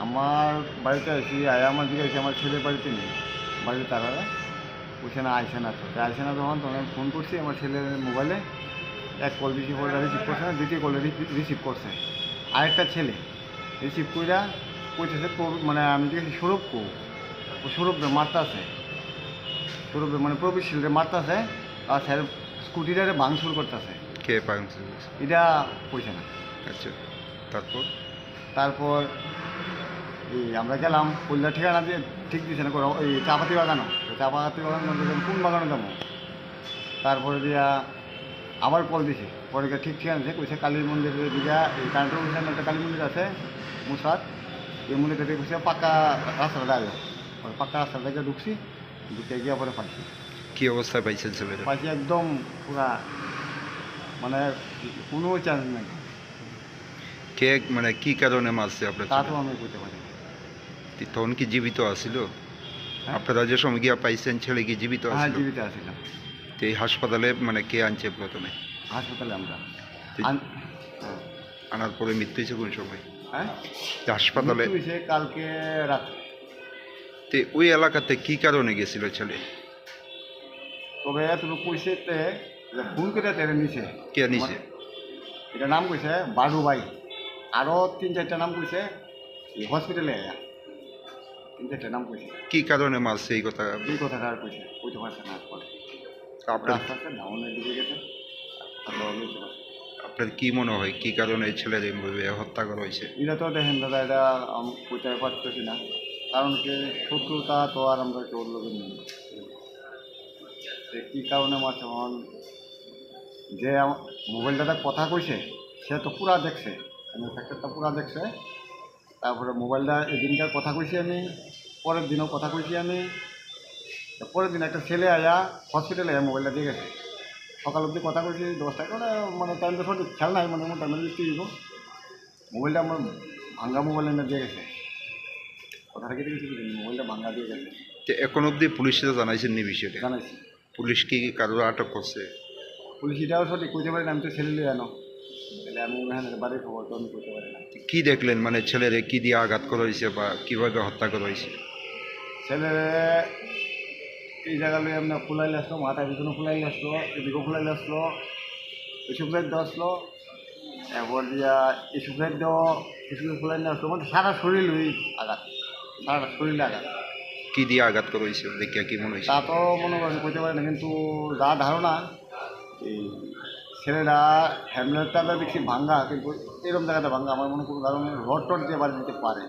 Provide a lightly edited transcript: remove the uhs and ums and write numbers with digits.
আমার বাড়িতে আছি আয়া আমার দিকে আছি আমার ছেলের বাড়িতে নেই, বাড়িতে তারা ওখানে আইসে না, তো আইসে না তখন তখন আমি ফোন করছি আমার ছেলের মোবাইলে। এক কল রিসিভ করে রিসিভ করছে না, দ্বিতীয় কল রিসিভ করছে আরেকটা ছেলে রিসিভ কইরা কইতেছে মানে আমি দেখেছি সৌরভ ও সৌরভরে মারতাছে, সৌরভরে মানে প্রবীরশীলরে মারতাছে আর স্যার স্কুটিটারে ভাঙচুর করতেছে। কে ভাঙচুর? এটা কইছে না। আচ্ছা, তারপর? তারপর এই আমরা গেলাম কল্যাণ ঠিকানা দিয়ে ঠিক দিছে না, ওই চাপাতি বাগানও, চাপাতি বাগান কোন বাগানে যাবো। তারপরে দিয়া আবার কল দিছে, পরে গিয়ে ঠিক ঠিকানা আছে কইছে কালী মন্দিরের দিকে এই কারেন্টের ওইখানে একটা কালী মন্দির আছে মুসাদ, এই মন্দিরটা দিয়ে কইছে পাক্কা রাস্তাটা আগে, পাক্কা রাস্তা থেকে ঢুকছি, ঢুকে গিয়ে পরে পাইছি। কি অবস্থায় পাইছেন ছেলেটা? পাইছি একদম পুরা মানে কোনো চান্স নাই। কে মানে কি কারণে মারছে আপনার তা ছেলে? তো আমি কইতে পারি না। তখন কি জীবিত আছিল? হ্যাঁ? আপনারা যে সময় গিয়া পাইছেন ছেলে কি জীবিত হ্যাঁ আছিল? জীবিত আছিলাম। তো এই হাসপাতালে মানে কে আনছে প্রথমে? হাসপাতালে আমরা তো হ্যাঁ। আনার পরে মৃত্যু হয়েছে কোন সময়? হ্যাঁ তো হাসপাতালে মৃত্যু হয়েছে কালকে রাতে। তো ওই এলাকাতে কি কারণে গেছিল ছেলে? তবে তুমি কইছে ফোন করে তেরে নিছে, কে নিছে? এটা নাম কইছে বাডু ভাই, আরও 3-4টা নাম কইছে হসপিটালে আয়া, 3-4টা নাম কইছে। কি কারণে মারছে এই কথা? এই কথাটা আর কইতে পারছে না। পরে আপনার আস্তে আস্তে ডাউনের দিকে গেছে, তারপর বলতে পারছে। আপনার কি মনে হয় কি কারণে এই ছেলের এইভাবে হত্যা করা হয়েছে? এটা তো দেখেন দাদা, এটা কইতে পারতেছি না, কারণ কি শত্রুতা তো আর আমরা কেউ লোকের নেই। কী কারণে মারছে এখন, যে মোবাইলটাতে কথা কইছে সে তো পুরা দেখছে, ফ্যাক্টরটা পুরা দেখছে। তারপরে মোবাইলটা এদিনকার কথা কইছি আমি, পরের দিনও কথা কইছি আমি। পরের দিন একটা ছেলে আয়া হসপিটালে মোবাইলটা দিয়ে গেছে, সকাল অবধি কথা কইছি 10টায় করে, মানে টাইমটা সঠিক খেয়াল নাই, মানে টাইমে লিখতে দিব। মোবাইলটা আমার ভাঙ্গা মোবাইল এনে দিয়ে গেছে, কথাটা কেটে গেছে, মোবাইলটা ভাঙ্গা দিয়ে গেছে। তো এখন অবধি পুলিশে জানাইছেন নি বিষয়টা? জানাইছি। পুলিশ কি কারো আটক করছে? পুলিশ এটাও সঠিক কইতে পারি না, আমি তো ছেলে লিয়ে আনো, তাহলে আমি ওখানে বাড়ির খবর তো আমি করতে পারি না। কি দেখলেন মানে ছেলেরে কি দিয়ে আঘাত করা হয়েছে বা কিভাবে হত্যা করা হয়েছে? ছেলে এই জায়গা লিয়ে আমরা ফুলাইলে আসলো, মাথার পিছনে ফুলাইলে আসলো, এদিকেও ফুলাইলে আসলো, এসব সাইড দেওয়া আসলো, এরপর দিয়া এসব সাইড দেওয়া এসব ফুলাইলে আসলো, মানে সারা শরীর ওই আঘাত, সারা শরীরে আঘাত। কি দিয়ে আঘাত করা হয়েছে দেখিয়া কি মনে হয়েছে? তা তো মনে করেন করতে পারি না, কিন্তু যা ধারণা এই ছেলেরা হ্যামলেটটা দেখছি ভাঙ্গা, কিন্তু এরকম জায়গাটা ভাঙ্গা, আমার মনে কোনো কারণে রড টড দিয়ে বাড়ি দিতে পারে।